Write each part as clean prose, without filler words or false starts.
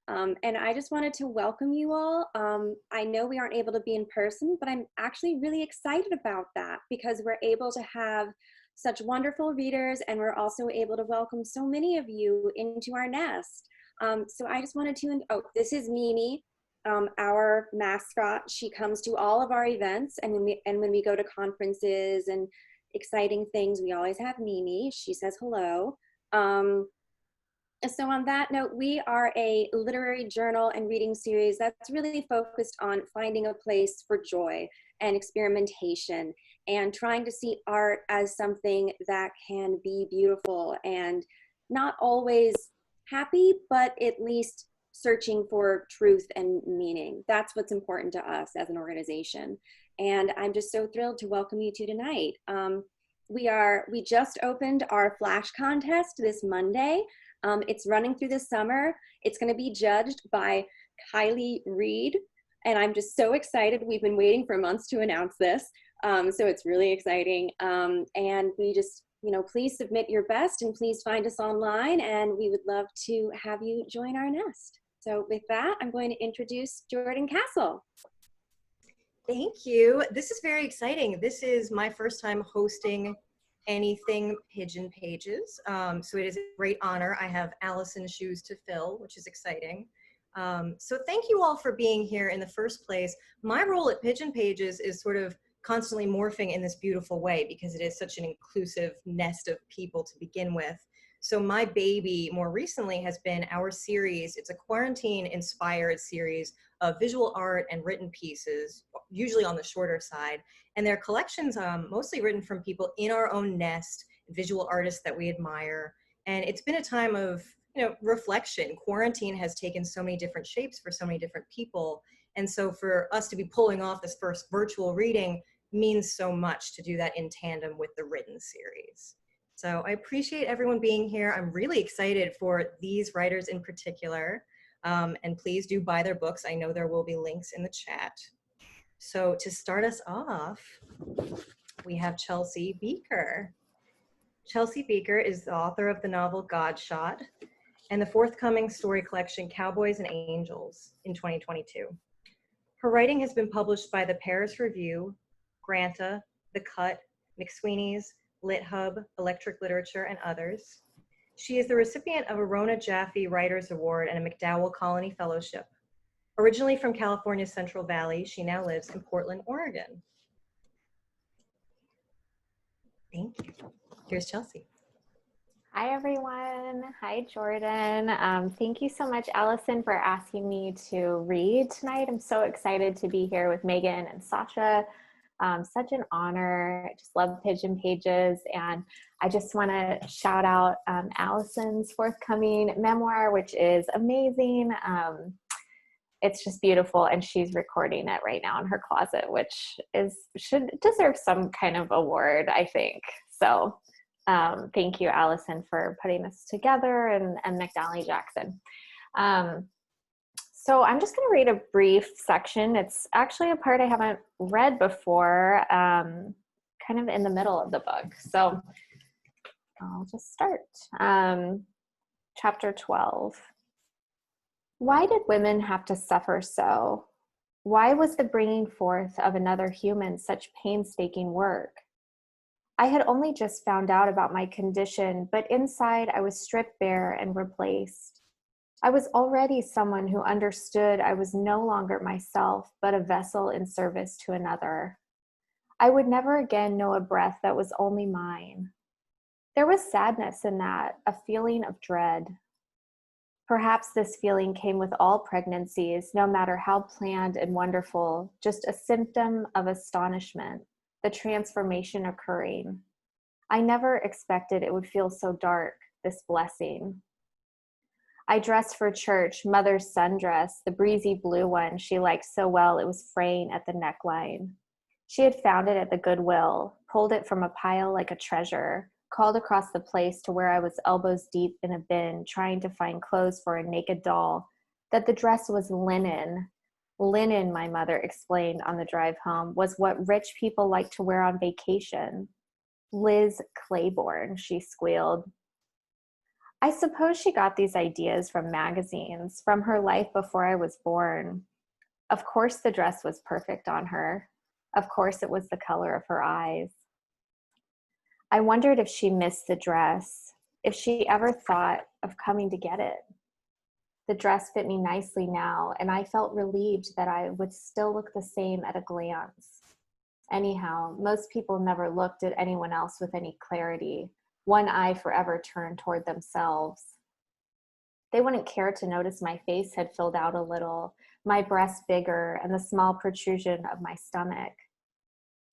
And I just wanted to welcome you all. I know we aren't able to be in person, but I'm actually really excited about that because we're able to have such wonderful readers, and we're also able to welcome so many of you into our nest. So I just wanted to, oh, this is Mimi, our mascot. She comes to all of our events, and when we go to conferences and exciting things, we always have Mimi. She says hello. So on that note, we are a literary journal and reading series that's really focused on finding a place for joy and experimentation and trying to see art as something that can be beautiful and not always happy, but at least searching for truth and meaning. That's what's important to us as an organization. And I'm just so thrilled to welcome you to tonight. We just opened our Flash contest this Monday. It's running through the summer. It's going to be judged by Kylie Reed, and I'm just so excited. We've been waiting for months to announce this, so it's really exciting. And we just, please submit your best, and please find us online, and we would love to have you join our nest. So with that, I'm going to introduce Jordan Castle. Thank you. This is very exciting. This is my first time hosting anything Pigeon Pages. So it is a great honor. I have Allison's shoes to fill, which is exciting. So thank you all for being here in the first place. My role at Pigeon Pages is sort of constantly morphing in this beautiful way because it is such an inclusive nest of people to begin with. So my baby more recently has been our series. It's a quarantine-inspired series of visual art and written pieces, usually on the shorter side. And they're collections mostly written from people in our own nest, visual artists that we admire. And it's been a time of reflection. Quarantine has taken so many different shapes for so many different people. And so for us to be pulling off this first virtual reading means so much to do that in tandem with the written series. So I appreciate everyone being here. I'm really excited for these writers in particular. And please do buy their books. I know there will be links in the chat. So to start us off, we have Chelsea Bieker. Chelsea Bieker is the author of the novel GODSHOT and the forthcoming story collection COWBOYS and Angels in 2022. Her writing has been published by the Paris Review, Granta, The Cut, McSweeney's, Lit Hub, Electric Literature, and others. She is the recipient of a Rona Jaffe Writers Award and a MacDowell Colony Fellowship. Originally from California's Central Valley, she now lives in Portland, Oregon. Thank you. Here's Chelsea. Hi, everyone. Hi, Jordan. Thank you so much, Allison, for asking me to read tonight. I'm so excited to be here with Megan and Sasha. Such an honor. I just love Pigeon Pages, and I just want to shout out Allison's forthcoming memoir, which is amazing. It's just beautiful, and she's recording it right now in her closet, which should deserve some kind of award, I think. So thank you, Allison, for putting this together, and McNally Jackson. So I'm just going to read a brief section. It's actually a part I haven't read before, kind of in the middle of the book. So I'll just start. Chapter 12. Why did women have to suffer so? Why was the bringing forth of another human such painstaking work? I had only just found out about my condition, but inside I was stripped bare and replaced. I was already someone who understood I was no longer myself, but a vessel in service to another. I would never again know a breath that was only mine. There was sadness in that, a feeling of dread. Perhaps this feeling came with all pregnancies, no matter how planned and wonderful, just a symptom of astonishment, the transformation occurring. I never expected it would feel so dark, this blessing. I dressed for church, mother's sundress, the breezy blue one she liked so well it was fraying at the neckline. She had found it at the Goodwill, pulled it from a pile like a treasure, called across the place to where I was elbows deep in a bin trying to find clothes for a naked doll, that the dress was linen. Linen, my mother explained on the drive home, was what rich people like to wear on vacation. Liz Claiborne, she squealed. I suppose she got these ideas from magazines, from her life before I was born. Of course the dress was perfect on her. Of course it was the color of her eyes. I wondered if she missed the dress, if she ever thought of coming to get it. The dress fit me nicely now, and I felt relieved that I would still look the same at a glance. Anyhow, most people never looked at anyone else with any clarity, one eye forever turned toward themselves. They wouldn't care to notice my face had filled out a little, my breast bigger, and the small protrusion of my stomach.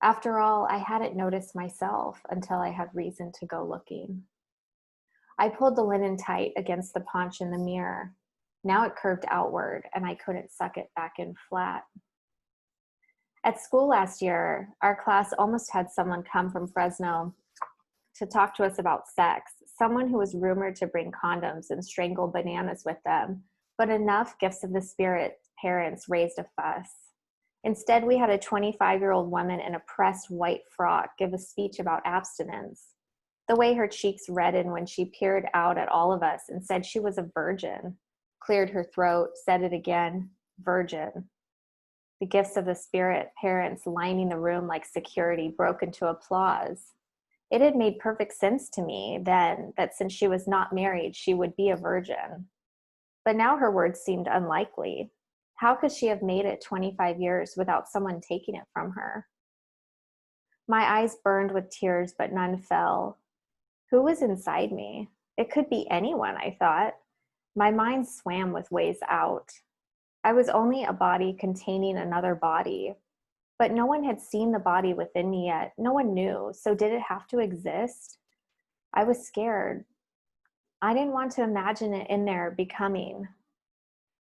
After all, I hadn't noticed myself until I had reason to go looking. I pulled the linen tight against the paunch in the mirror. Now it curved outward, and I couldn't suck it back in flat. At school last year, our class almost had someone come from Fresno to talk to us about sex, someone who was rumored to bring condoms and strangle bananas with them, but enough gifts of the spirit parents raised a fuss. Instead, we had a 25-year-old woman in a pressed white frock give a speech about abstinence. The way her cheeks reddened when she peered out at all of us and said she was a virgin, cleared her throat, said it again, virgin. The gifts of the spirit parents lining the room like security broke into applause. It had made perfect sense to me then that since she was not married, she would be a virgin. But now her words seemed unlikely. How could she have made it 25 years without someone taking it from her? My eyes burned with tears, but none fell. Who was inside me? It could be anyone, I thought. My mind swam with ways out. I was only a body containing another body, but no one had seen the body within me yet. No one knew, so did it have to exist? I was scared. I didn't want to imagine it in there becoming.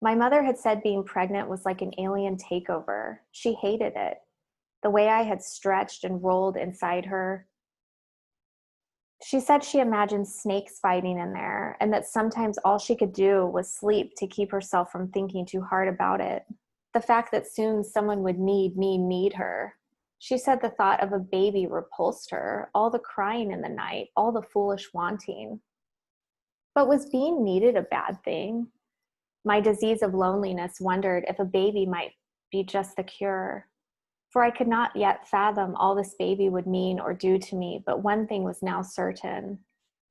My mother had said being pregnant was like an alien takeover. She hated it. The way I had stretched and rolled inside her. She said she imagined snakes fighting in there, and that sometimes all she could do was sleep to keep herself from thinking too hard about it. The fact that soon someone would need her. She said the thought of a baby repulsed her, all the crying in the night, all the foolish wanting. But was being needed a bad thing? My disease of loneliness wondered if a baby might be just the cure. For I could not yet fathom all this baby would mean or do to me, but one thing was now certain.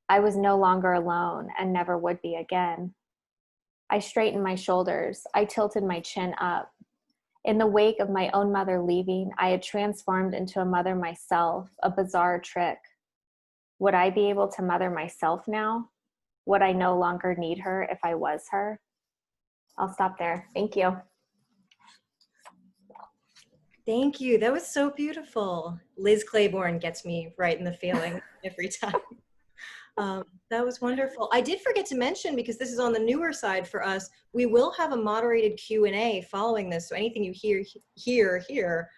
I was no longer alone and never would be again. I straightened my shoulders. I tilted my chin up. In the wake of my own mother leaving, I had transformed into a mother myself, a bizarre trick. Would I be able to mother myself now? Would I no longer need her if I was her? I'll stop there. Thank you. Thank you. That was so beautiful. Liz Claiborne gets me right in the feeling every time. That was wonderful. I did forget to mention, because this is on the newer side for us, we will have a moderated Q&A following this. So anything you hear,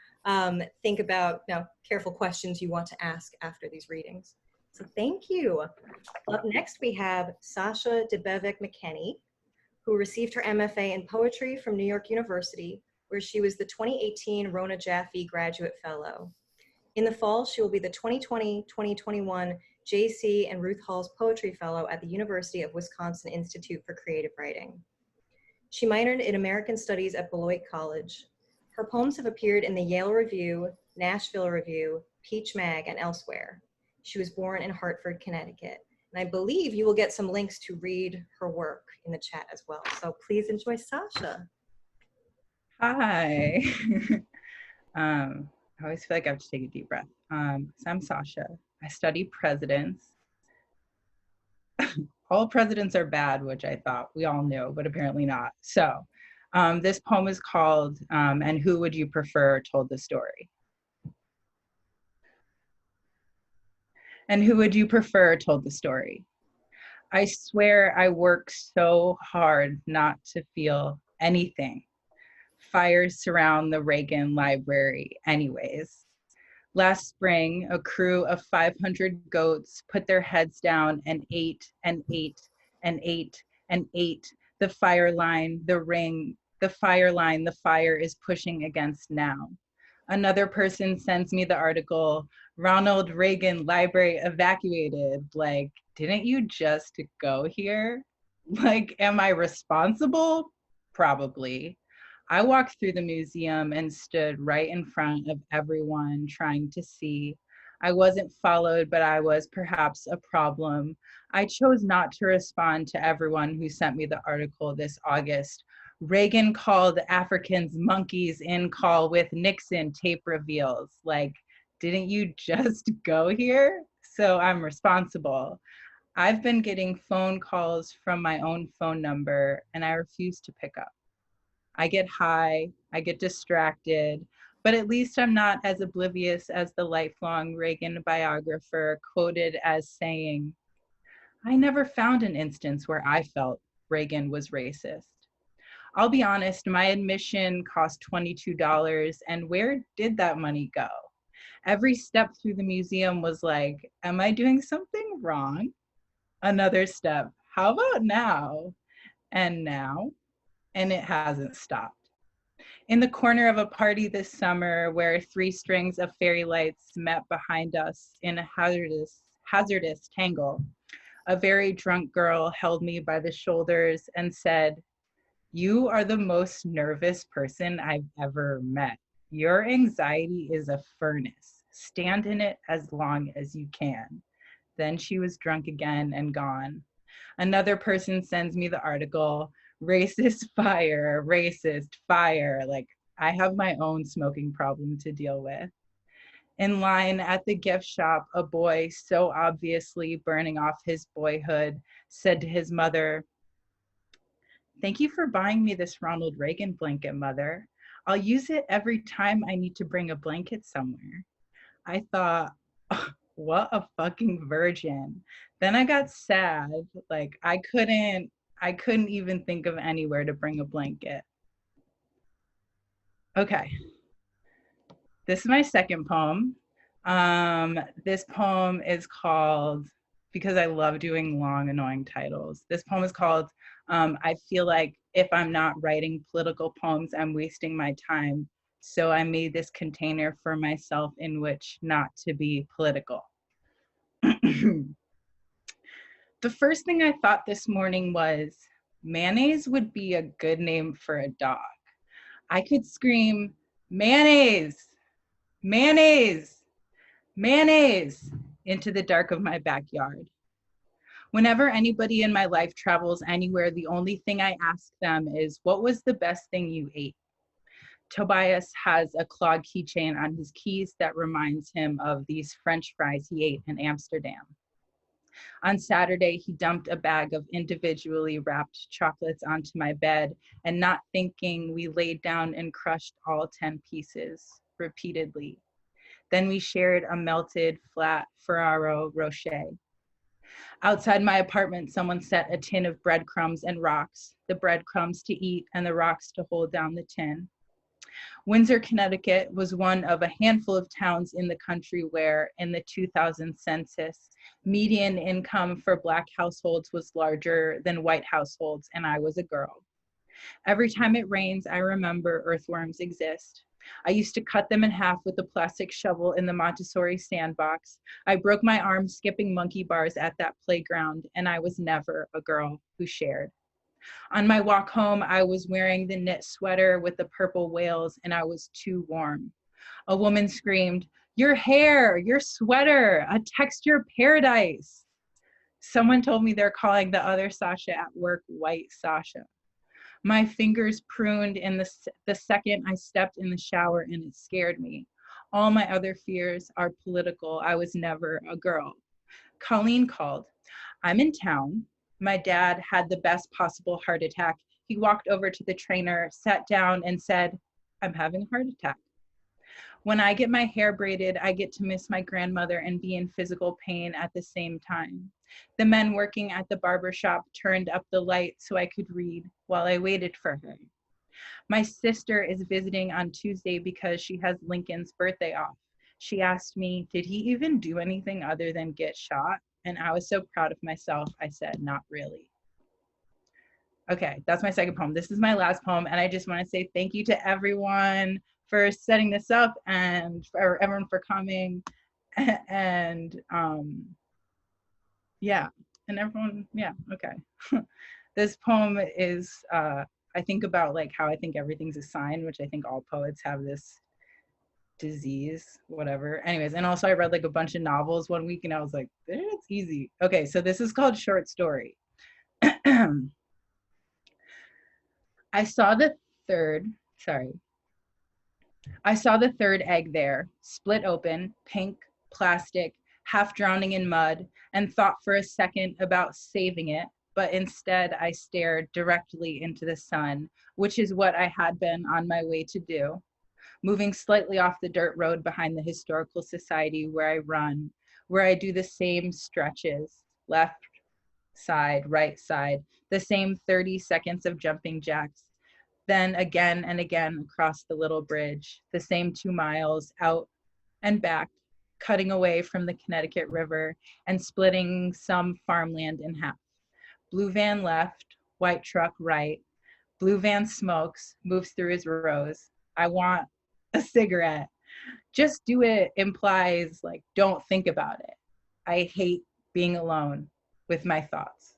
think about careful questions you want to ask after these readings. So thank you. Up next, we have Sasha Debevec-McKenney, who received her MFA in poetry from New York University, where she was the 2018 Rona Jaffe Graduate Fellow. In the fall, she will be the 2020-2021 J.C. and Ruth Halls Poetry Fellow at the University of Wisconsin Institute for Creative Writing. She minored in American Studies at Beloit College. Her poems have appeared in the Yale Review, Nashville Review, Peach Mag, and elsewhere. She was born in Hartford, Connecticut. And I believe you will get some links to read her work in the chat as well. So please enjoy Sasha. Hi. I always feel like I have to take a deep breath. So I'm Sasha. I study presidents. All presidents are bad, which I thought we all knew, but apparently not. So this poem is called And Who Would You Prefer Told the Story? And who would you prefer told the story? I swear I work so hard not to feel anything. Fires surround the Reagan Library anyways. Last spring, a crew of 500 goats put their heads down and ate and ate and ate and ate the fire line, the ring, the fire line the fire is pushing against now. Another person sends me the article, Ronald Reagan Library evacuated. Like, didn't you just go here? Like, am I responsible? Probably. I walked through the museum and stood right in front of everyone trying to see. I wasn't followed, but I was perhaps a problem. I chose not to respond to everyone who sent me the article this August. Reagan called Africans monkeys in call with Nixon tape reveals. Like, didn't you just go here? So I'm responsible. I've been getting phone calls from my own phone number and I refuse to pick up. I get high, I get distracted, but at least I'm not as oblivious as the lifelong Reagan biographer quoted as saying, I never found an instance where I felt Reagan was racist. I'll be honest, my admission cost $22, and where did that money go? Every step through the museum was like, am I doing something wrong? Another step, how about now? And now, and it hasn't stopped. In the corner of a party this summer where 3 strings of fairy lights met behind us in a hazardous tangle, a very drunk girl held me by the shoulders and said, you are the most nervous person I've ever met. Your anxiety is a furnace. Stand in it as long as you can. Then she was drunk again and gone. Another person sends me the article, racist fire, racist fire. Like, I have my own smoking problem to deal with. In line at the gift shop, a boy so obviously burning off his boyhood said to his mother, thank you for buying me this Ronald Reagan blanket, Mother. I'll use it every time I need to bring a blanket somewhere. I thought, oh, what a fucking virgin. Then I got sad. Like, I couldn't even think of anywhere to bring a blanket. Okay. This is my second poem. This poem is called, because I love doing long, annoying titles. This poem is called, I feel like if I'm not writing political poems, I'm wasting my time. So I made this container for myself in which not to be political. The first thing I thought this morning was, mayonnaise would be a good name for a dog. I could scream, mayonnaise, mayonnaise, mayonnaise, into the dark of my backyard. Whenever anybody in my life travels anywhere, the only thing I ask them is, what was the best thing you ate? Tobias has a clawed keychain on his keys that reminds him of these French fries he ate in Amsterdam. On Saturday, he dumped a bag of individually wrapped chocolates onto my bed, and not thinking, we laid down and crushed all 10 pieces repeatedly. Then we shared a melted, flat Ferrero Rocher. Outside my apartment, someone set a tin of breadcrumbs and rocks, the breadcrumbs to eat and the rocks to hold down the tin. Windsor, Connecticut was one of a handful of towns in the country where, in the 2000 census, median income for Black households was larger than white households, and I was a girl. Every time it rains, I remember earthworms exist. I used to cut them in half with a plastic shovel in the Montessori sandbox. I broke my arm skipping monkey bars at that playground, and I was never a girl who shared. On my walk home, I was wearing the knit sweater with the purple whales, and I was too warm. A woman screamed, your hair, your sweater, a texture paradise. Someone told me they're calling the other Sasha at work White Sasha. My fingers pruned in the second I stepped in the shower, and it scared me. All my other fears are political. I was never a girl. Colleen called. I'm in town. My dad had the best possible heart attack. He walked over to the trainer, sat down, and said, I'm having a heart attack. When I get my hair braided, I get to miss my grandmother and be in physical pain at the same time. The men working at the barber shop turned up the light so I could read while I waited for her. My sister is visiting on Tuesday because she has Lincoln's birthday off. She asked me, did he even do anything other than get shot? And I was so proud of myself, I said, not really. Okay, that's my second poem. This is my last poem, and I just want to say thank you to everyone for setting this up and for everyone for coming. And yeah, and everyone, yeah, okay. This poem is, I think about like how I think everything's a sign, which I think all poets have this disease, whatever. Anyways, and also I read like a bunch of novels one week and I was like, it's easy. Okay, so this is called Short Story. I saw the third egg there, split open, pink, plastic, half drowning in mud, and thought for a second about saving it, but instead I stared directly into the sun, which is what I had been on my way to do. Moving slightly off the dirt road behind the Historical Society where I run, where I do the same stretches, left side, right side, the same 30 seconds of jumping jacks, then again and again across the little bridge, the same 2 miles out and back, cutting away from the Connecticut River and splitting some farmland in half. Blue van left, white truck right. Blue van smokes, moves through his rows. I want a cigarette. Just do it implies like, don't think about it. I hate being alone with my thoughts.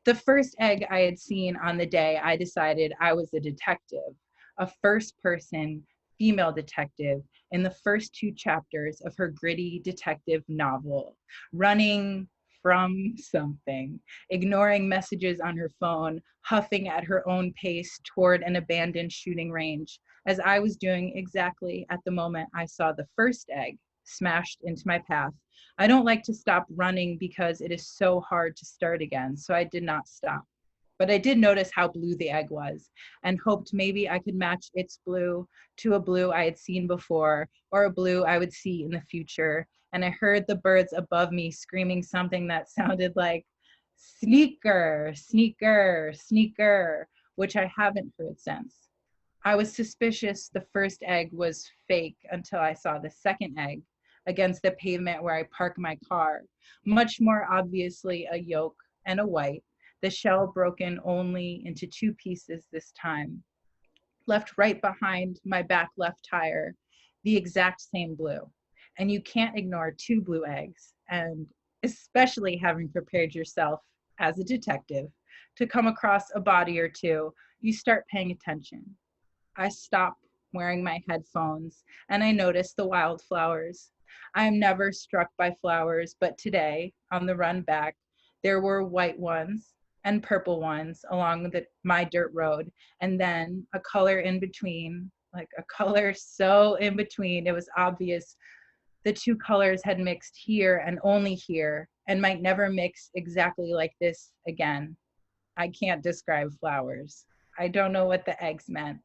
The first egg I had seen on the day I decided I was a detective, a first-person female detective in the first 2 chapters of her gritty detective novel, running from something, ignoring messages on her phone, huffing at her own pace toward an abandoned shooting range, as I was doing exactly at the moment I saw the first egg smashed into my path. I don't like to stop running because it is so hard to start again, so I did not stop. But I did notice how blue the egg was and hoped maybe I could match its blue to a blue I had seen before or a blue I would see in the future. And I heard the birds above me screaming something that sounded like sneaker, sneaker, sneaker, which I haven't heard since. I was suspicious the first egg was fake until I saw the second egg against the pavement where I park my car, much more obviously a yolk and a white, the shell broken only into 2 pieces this time, left right behind my back left tire, the exact same blue. And you can't ignore 2 blue eggs, and especially having prepared yourself as a detective to come across a body or 2, you start paying attention. I stop wearing my headphones and I notice the wildflowers. I am never struck by flowers, but today, on the run back, there were white ones and purple ones along my dirt road, and then a color in between, like a color so in between, it was obvious the 2 colors had mixed here and only here, and might never mix exactly like this again. I can't describe flowers. I don't know what the eggs meant.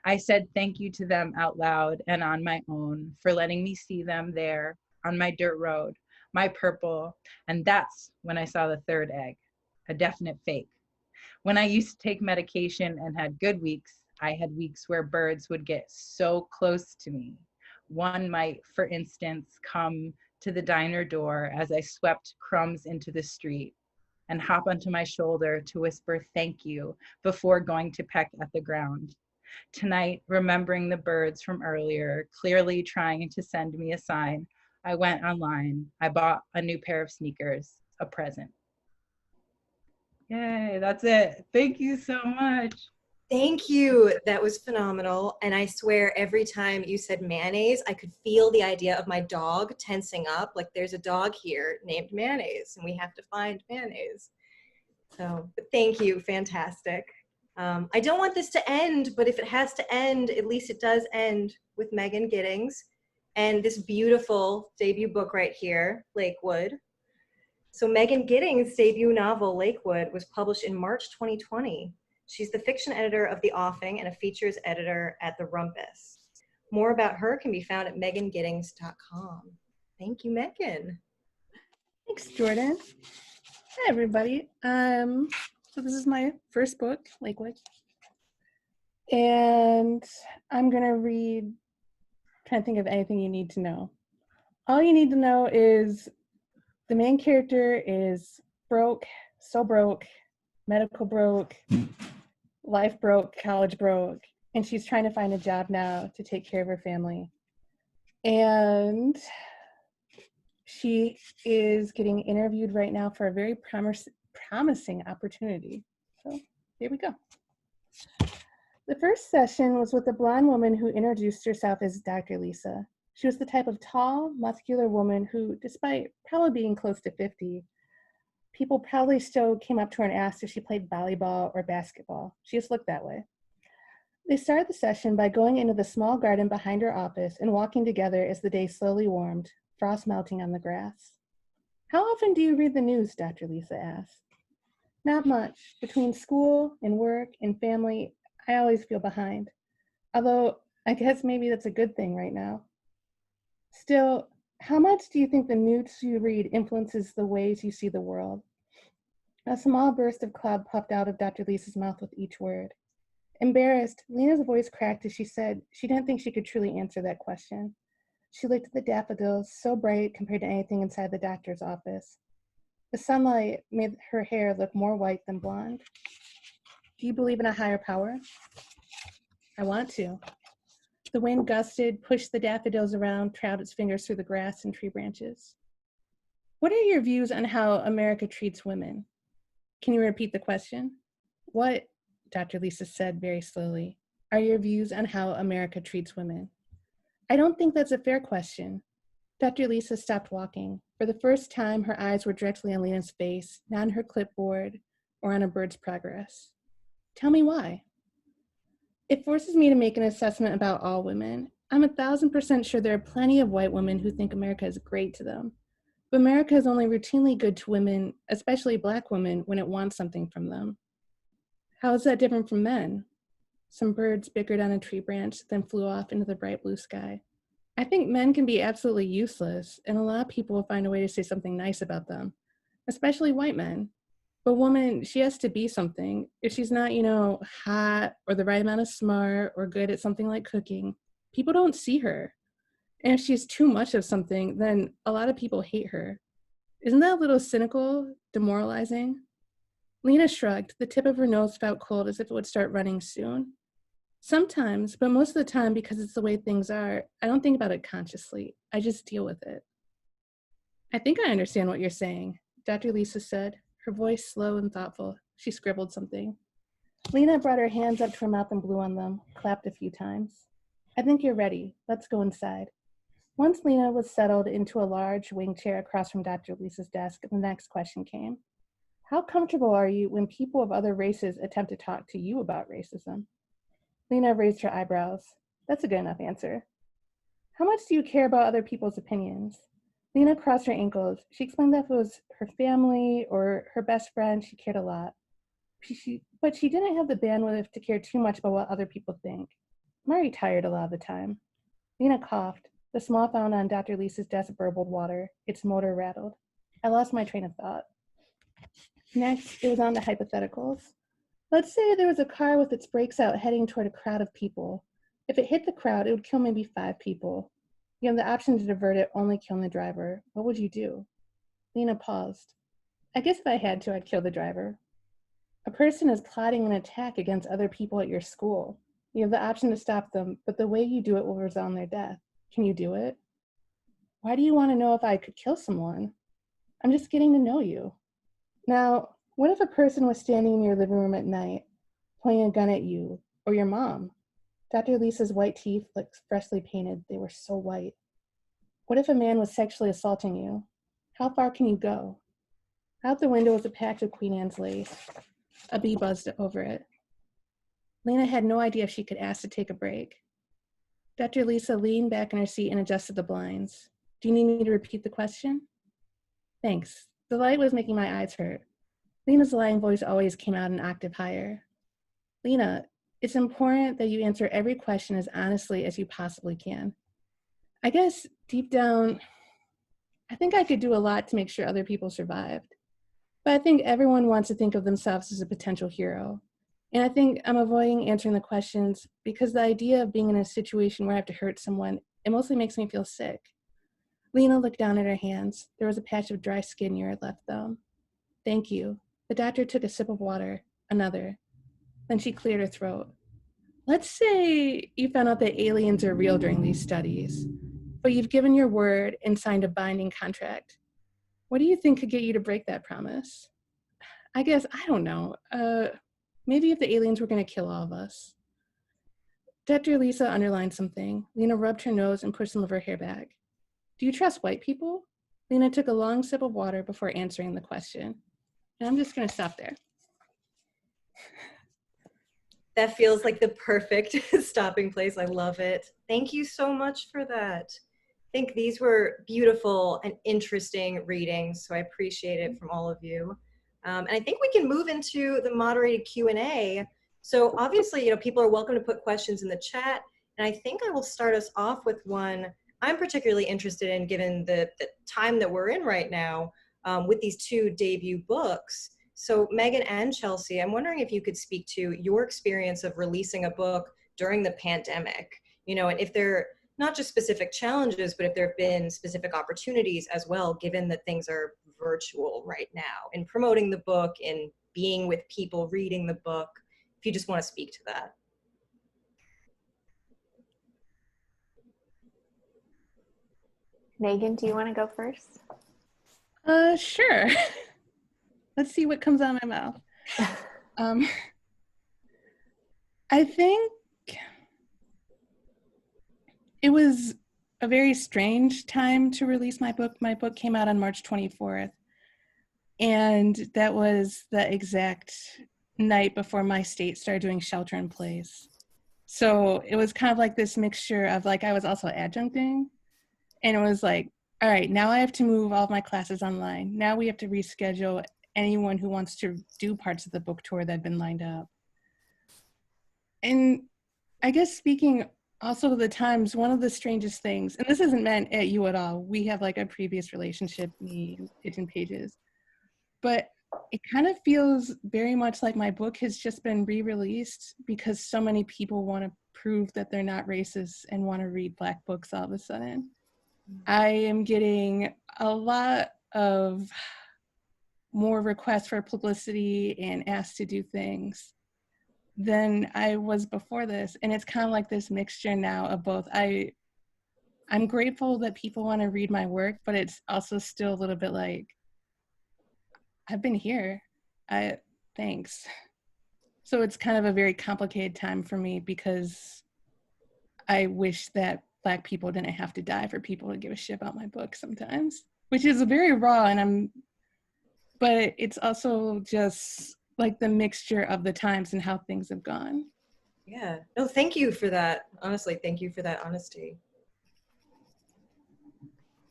I said thank you to them out loud and on my own for letting me see them there on my dirt road, my purple, and that's when I saw the third egg, a definite fake. When I used to take medication and had good weeks, I had weeks where birds would get so close to me. One might, for instance, come to the diner door as I swept crumbs into the street and hop onto my shoulder to whisper thank you before going to peck at the ground. Tonight, remembering the birds from earlier, clearly trying to send me a sign, I went online. I bought a new pair of sneakers, a present. Yay, that's it. Thank you so much. Thank you. That was phenomenal. And I swear every time you said mayonnaise, I could feel the idea of my dog tensing up. Like there's a dog here named Mayonnaise and we have to find mayonnaise. So but thank you. Fantastic. I don't want this to end, but if it has to end, at least it does end with Megan Giddings and this beautiful debut book right here, Lakewood. So Megan Giddings' debut novel, Lakewood, was published in March 2020. She's the fiction editor of The Offing and a features editor at The Rumpus. More about her can be found at megangiddings.com. Thank you, Megan. Thanks, Jordan. Hi, everybody. So this is my first book, Lakewood. And I'm going to read, trying to think of anything you need to know. All you need to know is the main character is broke, so broke, medical broke, life broke, college broke, and she's trying to find a job now to take care of her family. And she is getting interviewed right now for a very promising opportunity. So here we go. The first session was with a blonde woman who introduced herself as Dr. Lisa. She was the type of tall, muscular woman who, despite probably being close to 50, people probably still came up to her and asked if she played volleyball or basketball. She just looked that way. They started the session by going into the small garden behind her office and walking together as the day slowly warmed, frost melting on the grass. How often do you read the news, Dr. Lisa asked. Not much. Between school and work and family, I always feel behind. Although, I guess maybe that's a good thing right now. Still, how much do you think the news you read influences the ways you see the world? A small burst of cloud puffed out of Dr. Lisa's mouth with each word. Embarrassed, Lena's voice cracked as she said she didn't think she could truly answer that question. She looked at the daffodils, so bright compared to anything inside the doctor's office. The sunlight made her hair look more white than blonde. Do you believe in a higher power? I want to. The wind gusted, pushed the daffodils around, trailed its fingers through the grass and tree branches. What are your views on how America treats women? Can you repeat the question? What, Dr. Lisa said very slowly, are your views on how America treats women? I don't think that's a fair question. Dr. Lisa stopped walking. For the first time, her eyes were directly on Lena's face, not on her clipboard or on a bird's progress. Tell me why. It forces me to make an assessment about all women. I'm 1,000% sure there are plenty of white women who think America is great to them. But America is only routinely good to women, especially Black women, when it wants something from them. How is that different from men? Some birds bickered on a tree branch, then flew off into the bright blue sky. I think men can be absolutely useless, and a lot of people will find a way to say something nice about them, especially white men. But woman, she has to be something. If she's not, hot or the right amount of smart or good at something like cooking, people don't see her. And if she's too much of something, then a lot of people hate her. Isn't that a little cynical, demoralizing? Lena shrugged. The tip of her nose felt cold as if it would start running soon. Sometimes, but most of the time, because it's the way things are, I don't think about it consciously. I just deal with it. I think I understand what you're saying, Dr. Lisa said, her voice slow and thoughtful. She scribbled something. Lena brought her hands up to her mouth and blew on them, clapped a few times. I think you're ready. Let's go inside. Once Lena was settled into a large wing chair across from Dr. Lisa's desk, the next question came. How comfortable are you when people of other races attempt to talk to you about racism? Lena raised her eyebrows. That's a good enough answer. How much do you care about other people's opinions? Lena crossed her ankles. She explained that if it was her family or her best friend, she cared a lot. But she didn't have the bandwidth to care too much about what other people think. I'm already tired a lot of the time. Lena coughed. The small fountain on Dr. Lisa's desk burbled water. Its motor rattled. I lost my train of thought. Next, it was on to hypotheticals. Let's say there was a car with its brakes out heading toward a crowd of people. If it hit the crowd, it would kill maybe 5 people. You have the option to divert it, only killing the driver. What would you do? Lena paused. I guess if I had to, I'd kill the driver. A person is plotting an attack against other people at your school. You have the option to stop them, but the way you do it will result in their death. Can you do it? Why do you want to know if I could kill someone? I'm just getting to know you. Now, what if a person was standing in your living room at night, pointing a gun at you, or your mom? Dr. Lisa's white teeth looked freshly painted. They were so white. What if a man was sexually assaulting you? How far can you go? Out the window was a patch of Queen Anne's lace. A bee buzzed over it. Lena had no idea if she could ask to take a break. Dr. Lisa leaned back in her seat and adjusted the blinds. Do you need me to repeat the question? Thanks. The light was making my eyes hurt. Lena's lying voice always came out an octave higher. Lena, it's important that you answer every question as honestly as you possibly can. I guess deep down, I think I could do a lot to make sure other people survived. But I think everyone wants to think of themselves as a potential hero. And I think I'm avoiding answering the questions because the idea of being in a situation where I have to hurt someone, it mostly makes me feel sick. Lena looked down at her hands. There was a patch of dry skin near her left thumb. Thank you. The doctor took a sip of water, another. Then she cleared her throat. let's say you found out that aliens are real during these studies, but you've given your word and signed a binding contract. What do you think could get you to break that promise? I guess, I don't know. Maybe if the aliens were going to kill all of us. Dr. Lisa underlined something. Lena rubbed her nose and pushed some of her hair back. Do you trust white people? Lena took a long sip of water before answering the question. And I'm just going to stop there. That feels like the perfect stopping place. I love it. Thank you so much for that. I think these were beautiful and interesting readings, so I appreciate it from all of you. And I think we can move into the moderated Q&A. So obviously, you know, people are welcome to put questions in the chat, and I think I will start us off with one I'm particularly interested in, given the time that we're in right now with these two debut books. So Megan and Chelsea, I'm wondering if you could speak to your experience of releasing a book during the pandemic, you know, and if there not just specific challenges, but if there have been specific opportunities as well, given that things are virtual right now, in promoting the book, in being with people reading the book, if you just want to speak to that. Megan, do you want to go first? Sure. Let's see what comes out of my mouth. I think it was a very strange time to release my book. My book came out on March 24th, and that was the exact night before my state started doing shelter in place. So it was kind of like this mixture of, like, I was also adjuncting, and it was like, all right, now I have to move all of my classes online. Now we have to reschedule anyone who wants to do parts of the book tour that had been lined up. And I guess speaking also of the times, one of the strangest things, and this isn't meant at you at all, we have like a previous relationship, me and Pigeon Pages, but it kind of feels very much like my book has just been re-released because so many people want to prove that they're not racist and want to read Black books all of a sudden. I am getting a lot of more requests for publicity and asked to do things than I was before this. And it's kind of like this mixture now of both. I'm grateful that people want to read my work, but it's also still a little bit like, I've been here. Thanks. So it's kind of a very complicated time for me because I wish that Black people didn't have to die for people to give a shit about my book sometimes, which is very raw, but it's also just like the mixture of the times and how things have gone. Yeah, no, thank you for that. Honestly, thank you for that honesty.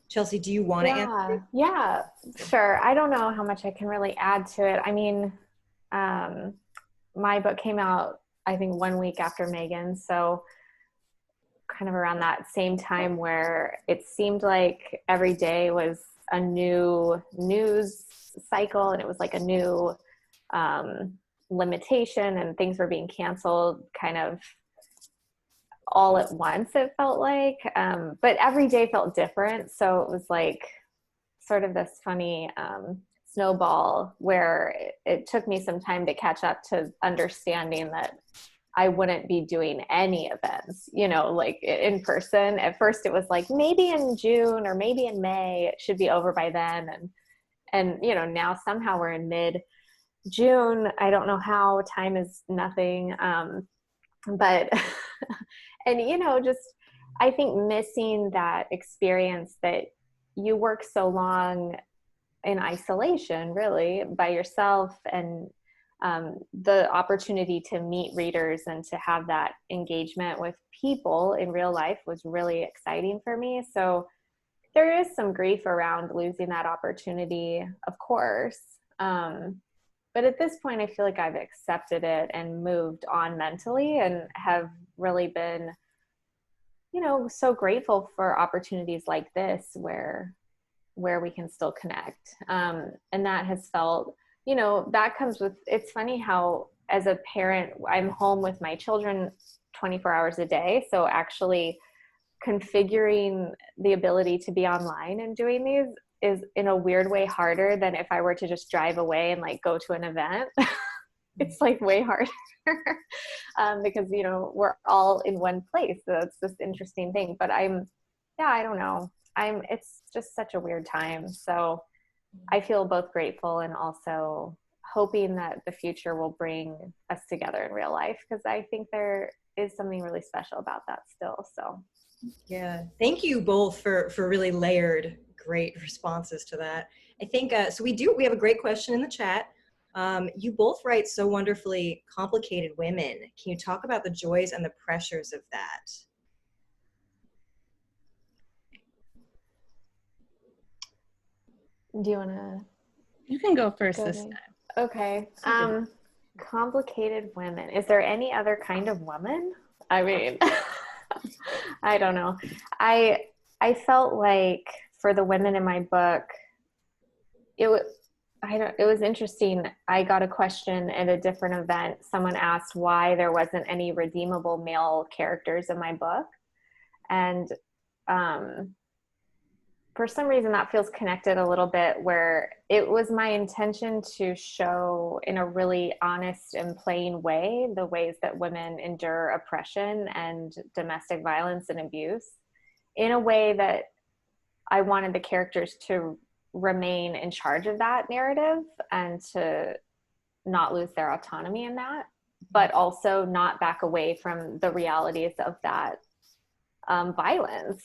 Chelsea, do you want to answer? Yeah, sure. I don't know how much I can really add to it. I mean, my book came out, I think, 1 week after Megan's, so kind of around that same time where it seemed like every day was a new news cycle, and it was like a new limitation, and things were being canceled kind of all at once, it felt like, but every day felt different. So it was like sort of this funny snowball where it took me some time to catch up to understanding that I wouldn't be doing any events, you know, like in person. At first it was like, maybe in June or maybe in May, it should be over by then. And you know, now somehow we're in mid-June. I don't know how, time is nothing. But, and you know, just, I think missing that experience that you work so long in isolation, really, by yourself, and the opportunity to meet readers and to have that engagement with people in real life was really exciting for me. So there is some grief around losing that opportunity, of course. But at this point, I feel like I've accepted it and moved on mentally, and have really been, you know, so grateful for opportunities like this where we can still connect. And that has felt, you know, that comes with, it's funny how as a parent, I'm home with my children 24 hours a day. So actually configuring the ability to be online and doing these is in a weird way harder than if I were to just drive away and like go to an event. it's like way harder because, you know, we're all in one place. So it's this interesting thing, but I don't know. It's just such a weird time. So I feel both grateful and also hoping that the future will bring us together in real life, because I think there is something really special about that still. So yeah, thank you both for really layered, great responses to that. I think, so we have a great question in the chat. You both write so wonderfully complicated women. Can you talk about the joys and the pressures of that? do you want to? You can go first this time. Okay. Complicated women. Is there any other kind of woman? I mean, I don't know. I felt like for the women in my book, it was interesting. I got a question at a different event. Someone asked why there wasn't any redeemable male characters in my book. And for some reason that feels connected a little bit, where it was my intention to show in a really honest and plain way the ways that women endure oppression and domestic violence and abuse, in a way that I wanted the characters to remain in charge of that narrative and to not lose their autonomy in that, but also not back away from the realities of that violence.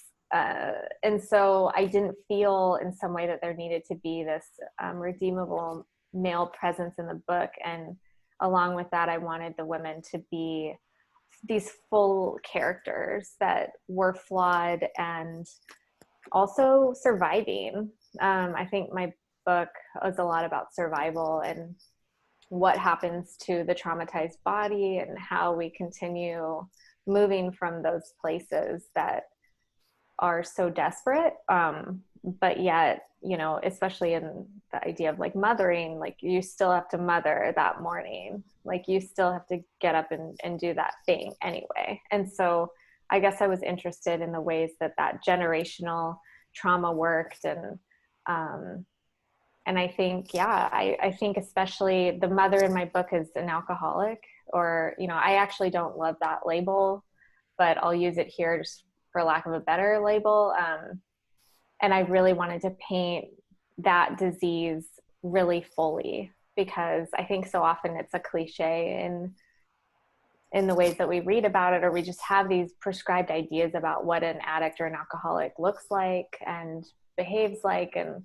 And so I didn't feel in some way that there needed to be this redeemable male presence in the book. And along with that, I wanted the women to be these full characters that were flawed and also surviving. I think my book is a lot about survival and what happens to the traumatized body and how we continue moving from those places that are so desperate, but yet, you know, especially in the idea of like mothering, like you still have to mother that morning, like you still have to get up and do that thing anyway. And so I guess I was interested in the ways that that generational trauma worked. And I think, yeah, I think especially the mother in my book is an alcoholic, or, you know, I actually don't love that label, but I'll use it here just for lack of a better label. And I really wanted to paint that disease really fully, because I think so often it's a cliche in the ways that we read about it, or we just have these prescribed ideas about what an addict or an alcoholic looks like and behaves like. And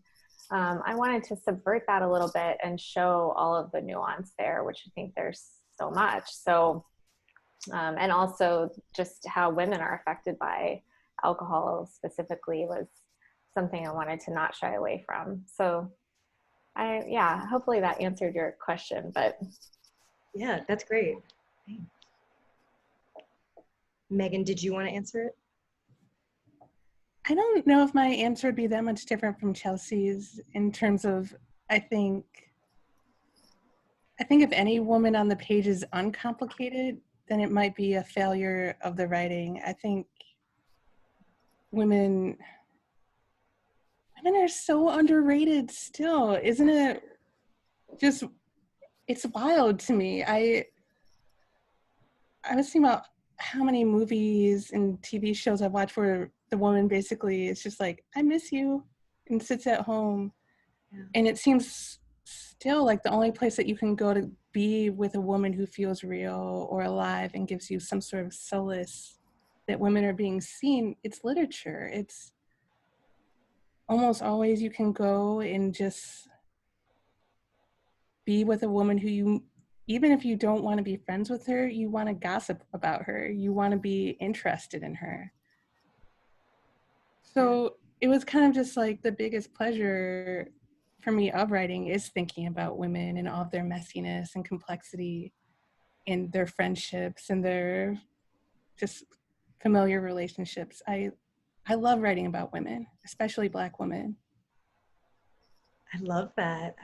I wanted to subvert that a little bit and show all of the nuance there, which I think there's so much. So and also just how women are affected by alcohol specifically was something I wanted to not shy away from. So hopefully that answered your question, but. Yeah, that's great. Thanks. Megan, did you want to answer it? I don't know if my answer would be that much different from Chelsea's in terms of, I think if any woman on the page is uncomplicated, then it might be a failure of the writing. I think women are so underrated still. Isn't it just, it's wild to me. I was thinking about how many movies and TV shows I've watched where the woman basically is just like, I miss you, and sits at home. Yeah. And it seems still like the only place that you can go to be with a woman who feels real or alive and gives you some sort of solace that women are being seen, it's literature. It's almost always you can go and just be with a woman who you, even if you don't want to be friends with her, you want to gossip about her. You want to be interested in her. So it was kind of just like the biggest pleasure for me of writing is thinking about women and all of their messiness and complexity and their friendships and their just familiar relationships. I love writing about women, especially Black women. I love that.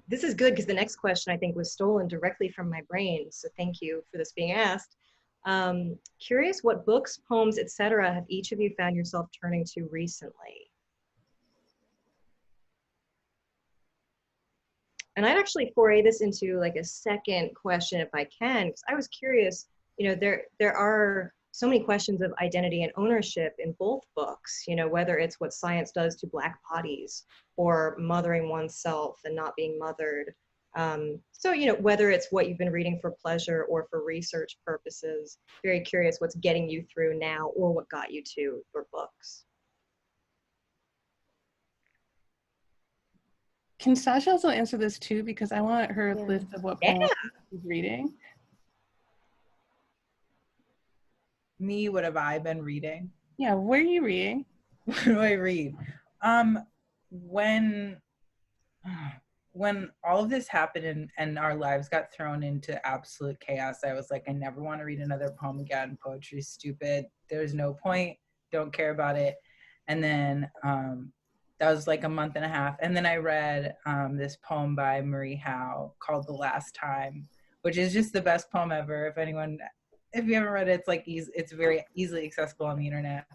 This is good because the next question I think was stolen directly from my brain. So thank you for this being asked. Curious what books, poems, etc. have each of you found yourself turning to recently? And I'd actually foray this into like a second question if I can, because I was curious, you know, there are so many questions of identity and ownership in both books, you know, whether it's what science does to Black bodies or mothering oneself and not being mothered. So, you know, whether it's what you've been reading for pleasure or for research purposes, very curious what's getting you through now or what got you to your books. Can Sasha also answer this too? Because I want her list of what poems she's reading. Me, what have I been reading? Yeah, what are you reading? What do I read? When all of this happened and our lives got thrown into absolute chaos, I was like, I never want to read another poem again. Poetry's stupid. There's no point. Don't care about it. And then that was like a month and a half. And then I read this poem by Marie Howe called The Last Time, which is just the best poem ever. If you haven't read it, it's very easily accessible on the internet.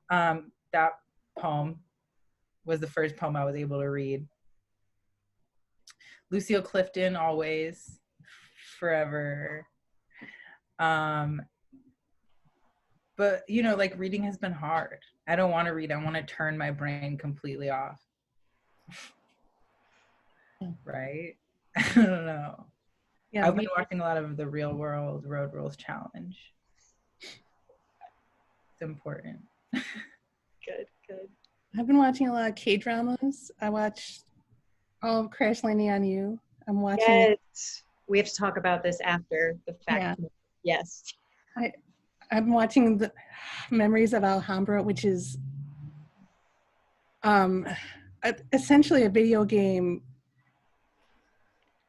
That poem was the first poem I was able to read. Lucille Clifton, Always, Forever. But, you know, like reading has been hard. I don't want to read. I want to turn my brain completely off. Right? I don't know. Yeah, I've been watching a lot of The Real World Road Rules Challenge. It's important. Good. I've been watching a lot of K-dramas. I watched all of Crash Landing on You. I'm watching. Yes. We have to talk about this after the fact. Yeah. Yes. I'm watching the Memories of Alhambra, which is essentially a video game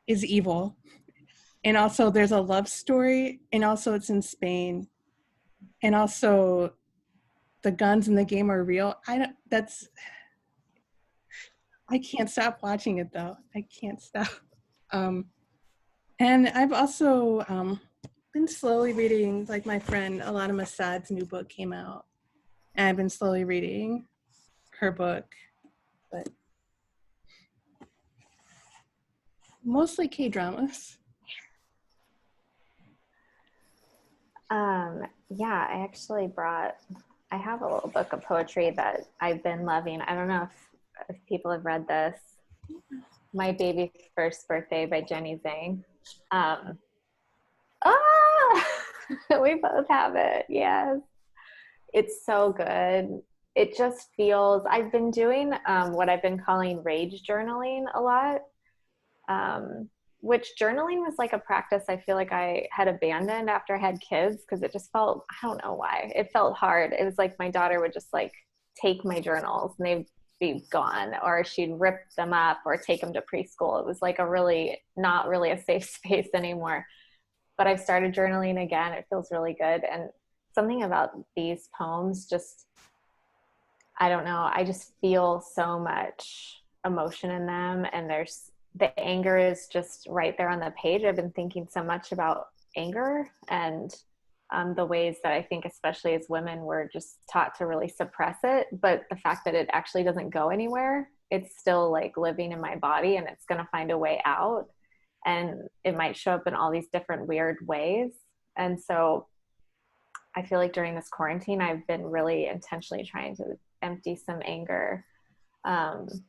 is evil. And also there's a love story, and also it's in Spain. And also the guns in the game are real. I can't stop watching it though. I can't stop. And I've also been slowly reading, like my friend Alana Massad's new book came out, and I've been slowly reading her book, but mostly K-dramas. Yeah, I have a little book of poetry that I've been loving. I don't know if people have read this. My Baby's First Birthday by Jenny Zhang. We both have it. Yes. It's so good. It just feels, I've been doing what I've been calling rage journaling a lot, which journaling was like a practice I feel like I had abandoned after I had kids because it just felt, I don't know why, it felt hard. It was like my daughter would just like take my journals and they'd be gone, or she'd rip them up or take them to preschool. It was like not really a safe space anymore. But I've started journaling again. It feels really good. And something about these poems just, I don't know, I just feel so much emotion in them. And the anger is just right there on the page. I've been thinking so much about anger and the ways that I think, especially as women, we're just taught to really suppress it. But the fact that it actually doesn't go anywhere, it's still like living in my body and it's going to find a way out. And it might show up in all these different weird ways. And so I feel like during this quarantine, I've been really intentionally trying to empty some anger. And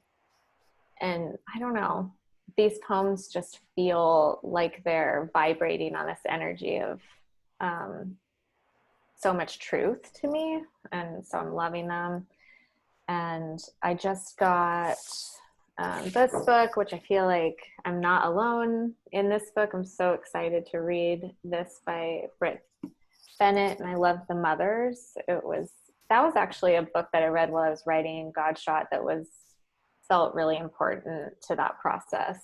I don't know, these poems just feel like they're vibrating on this energy of so much truth to me. And so I'm loving them. And I just got this book, which I feel like I'm not alone in this book. I'm so excited to read this by Britt Bennett, and I love The Mothers. That was actually a book that I read while I was writing GODSHOT that felt really important to that process.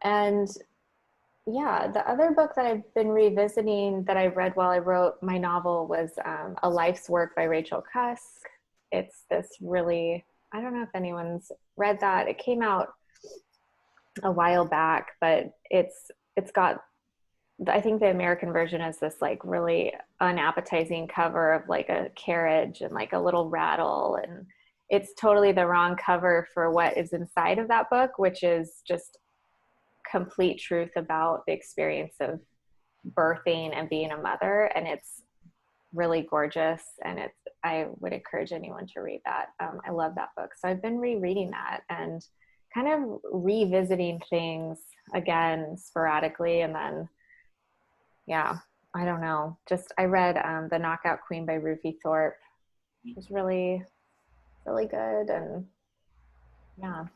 And yeah, the other book that I've been revisiting that I read while I wrote my novel was A Life's Work by Rachel Cusk. It's this really, I don't know if anyone's read that. It came out a while back, but it's got, I think the American version is this like really unappetizing cover of like a carriage and like a little rattle, and it's totally the wrong cover for what is inside of that book, which is just complete truth about the experience of birthing and being a mother. And it's really gorgeous. And I would encourage anyone to read that. I love that book. So I've been rereading that and kind of revisiting things again sporadically. And then, yeah, I don't know. Just, I read The Knockout Queen by Ruthie Thorpe. It was really, really good. And yeah.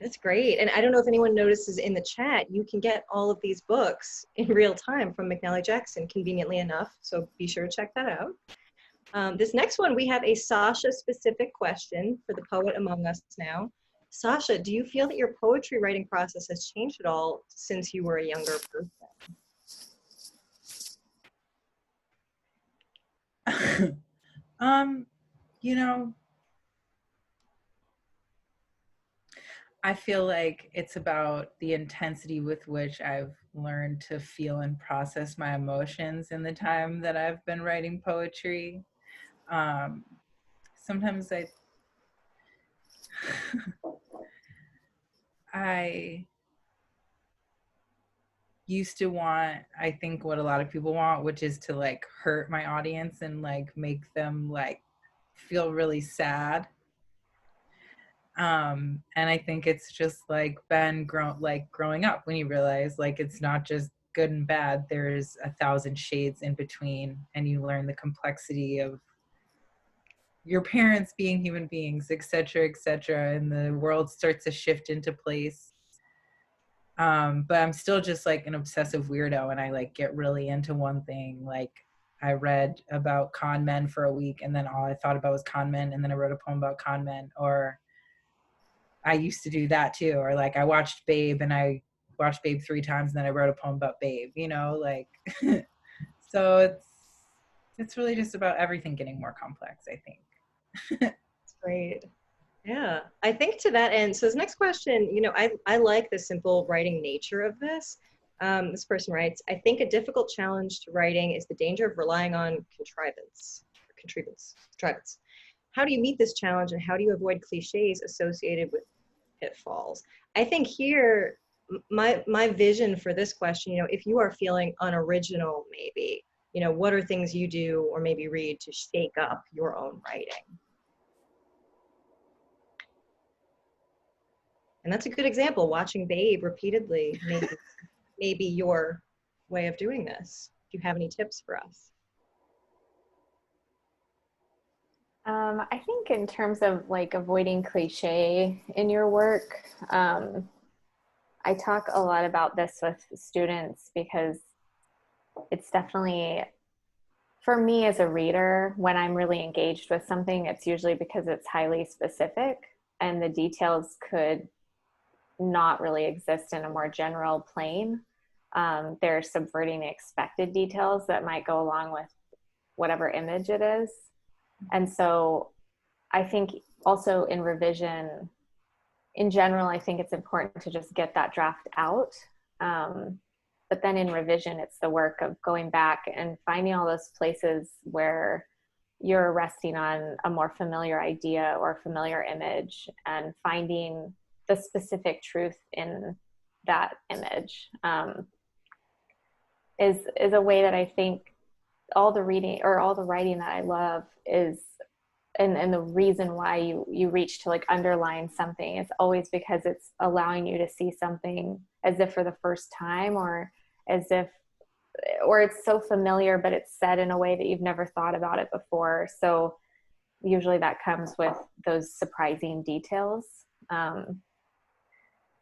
That's great. And I don't know if anyone notices in the chat, you can get all of these books in real time from McNally Jackson, conveniently enough. So be sure to check that out. This next one, we have a Sasha specific question for the poet among us now. Sasha, do you feel that your poetry writing process has changed at all since you were a younger person? You know, I feel like it's about the intensity with which I've learned to feel and process my emotions in the time that I've been writing poetry. Sometimes I used to want, I think, what a lot of people want, which is to like hurt my audience and like make them like feel really sad. And I think it's just like growing up when you realize like it's not just good and bad, there's 1,000 shades in between, and you learn the complexity of your parents being human beings, etc., and the world starts to shift into place. But I'm still just like an obsessive weirdo, and I like get really into one thing. Like I read about con men for a week, and then all I thought about was con men, and then I wrote a poem about con men. Or I used to do that too. Or like I watched Babe, and I watched Babe 3 times, and then I wrote a poem about Babe, you know, like so it's really just about everything getting more complex, I think. That's great. Yeah, I think to that end, so this next question, you know, I like the simple writing nature of this. This person writes, I think a difficult challenge to writing is the danger of relying on contrivance. How do you meet this challenge, and how do you avoid cliches associated with pitfalls? I think here, my vision for this question, you know, if you are feeling unoriginal, maybe, you know, what are things you do or maybe read to shake up your own writing? And that's a good example, watching Babe repeatedly, maybe your way of doing this. Do you have any tips for us? I think in terms of like avoiding cliche in your work, I talk a lot about this with students because it's definitely, for me as a reader, when I'm really engaged with something, it's usually because it's highly specific and the details could not really exist in a more general plane. They're subverting the expected details that might go along with whatever image it is. And so I think also in revision, in general, I think it's important to just get that draft out. But then in revision, it's the work of going back and finding all those places where you're resting on a more familiar idea or familiar image and finding the specific truth in that image is a way that I think all the reading or all the writing that I love is, and the reason why you reach to like underline something is always because it's allowing you to see something as if for the first time, or as if, or it's so familiar, but it's said in a way that you've never thought about it before. So usually that comes with those surprising details.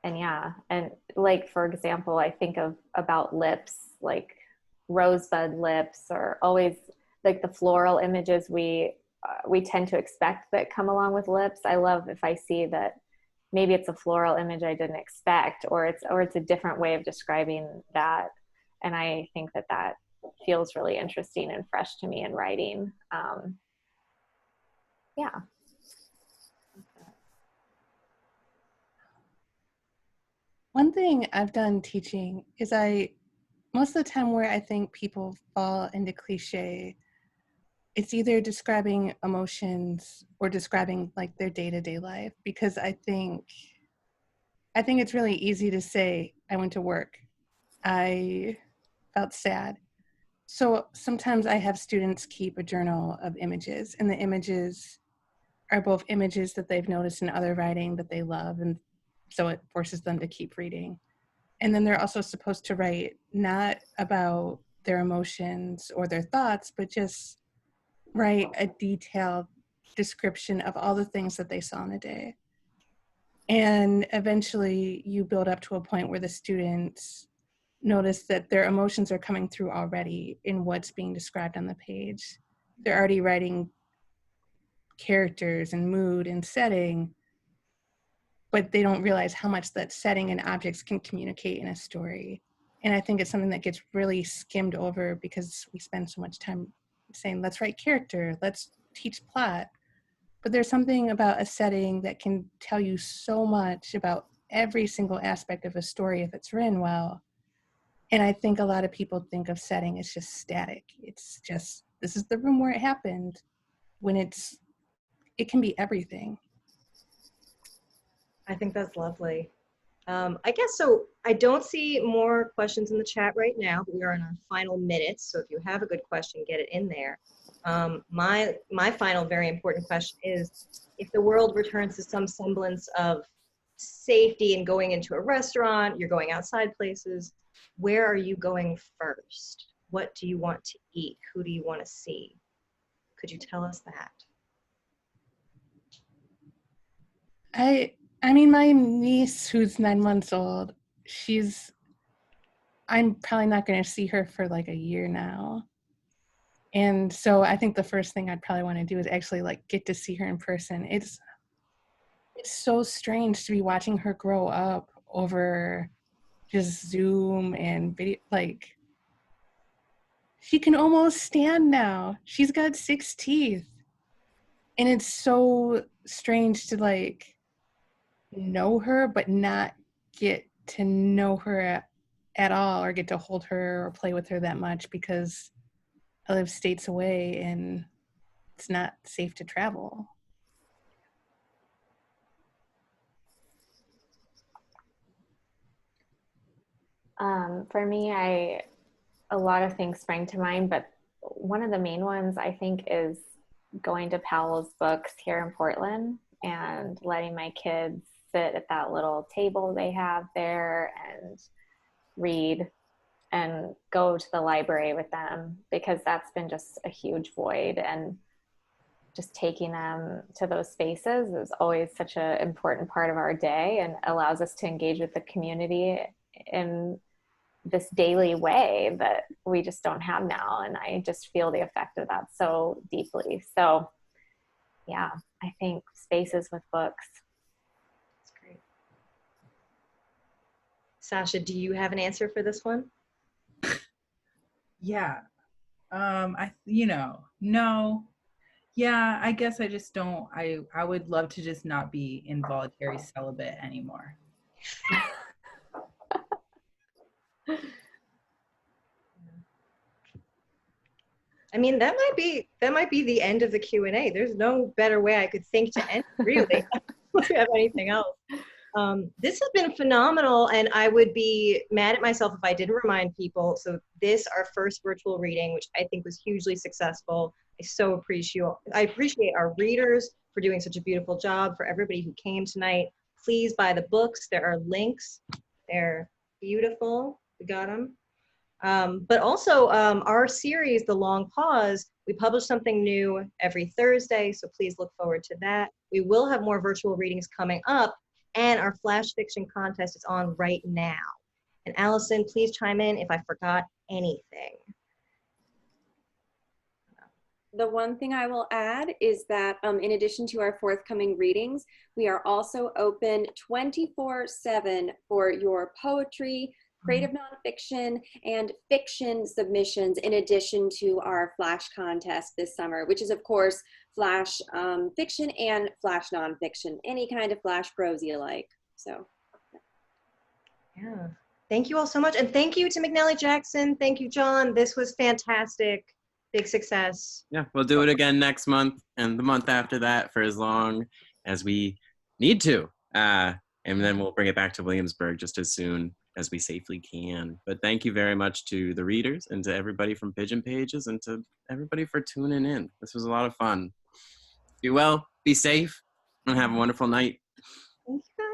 And yeah, and like, for example, I think about lips, like rosebud lips, or always like the floral images we tend to expect that come along with lips. I love if I see that maybe it's a floral image I didn't expect, or it's a different way of describing that. And I think that feels really interesting and fresh to me in writing. Yeah. One thing I've done teaching is most of the time where I think people fall into cliche it's either describing emotions or describing like their day-to-day life, because I think it's really easy to say, I went to work, I felt sad. So sometimes I have students keep a journal of images, and the images are both images that they've noticed in other writing that they love, and so it forces them to keep reading. And then they're also supposed to write not about their emotions or their thoughts, but just write a detailed description of all the things that they saw in a day. And eventually you build up to a point where the students notice that their emotions are coming through already in what's being described on the page. They're already writing characters and mood and setting, but they don't realize how much that setting and objects can communicate in a story. And I think it's something that gets really skimmed over because we spend so much time saying, let's write character, let's teach plot. But there's something about a setting that can tell you so much about every single aspect of a story if it's written well. And I think a lot of people think of setting as just static. It's just, this is the room where it happened, when it can be everything. I think that's lovely. I guess so. I don't see more questions in the chat right now, but we are in our final minutes. So if you have a good question, get it in there. My final very important question is, if the world returns to some semblance of safety and going into a restaurant, you're going outside places, where are you going first? What do you want to eat? Who do you want to see? Could you tell us that? I mean, my niece, who's 9 months old, I'm probably not going to see her for like a year now. And so I think the first thing I'd probably want to do is actually like get to see her in person. It's so strange to be watching her grow up over just Zoom and video. Like, she can almost stand now. She's got 6 teeth. And it's so strange to like know her but not get to know her at all, or get to hold her or play with her that much, because I live states away and it's not safe to travel. For me, a lot of things sprang to mind, but one of the main ones I think is going to Powell's Books here in Portland and letting my kids sit at that little table they have there and read, and go to the library with them, because that's been just a huge void. And just taking them to those spaces is always such an important part of our day, and allows us to engage with the community in this daily way that we just don't have now. And I just feel the effect of that so deeply. So yeah, I think spaces with books. That's great. Sasha, do you have an answer for this one? Yeah. No. Yeah, I guess I just don't, I would love to just not be involuntary celibate anymore. I mean, that might be the end of the Q&A. There's no better way I could think to end, really. If you have anything else. This has been phenomenal, and I would be mad at myself if I didn't remind people. So this, our first virtual reading, which I think was hugely successful. I appreciate our readers for doing such a beautiful job. For everybody who came tonight, please buy the books. There are links. They're beautiful. We got them. But also our series, The Long Pause, we publish something new every Thursday, so please look forward to that. We will have more virtual readings coming up, and our flash fiction contest is on right now. And Allison, please chime in if I forgot anything. The one thing I will add is that in addition to our forthcoming readings, we are also open 24/7 for your poetry, creative nonfiction, and fiction submissions, in addition to our flash contest this summer, which is of course flash fiction and flash nonfiction, any kind of flash prose you like. So yeah, thank you all so much, and thank you to McNally Jackson. Thank you, John. This was fantastic. Big success. Yeah, we'll do it again next month and the month after that for as long as we need to. And then we'll bring it back to Williamsburg just as soon as we safely can. But thank you very much to the readers and to everybody from Pigeon Pages and to everybody for tuning in. This was a lot of fun. Be well, be safe, and have a wonderful night. Thank you,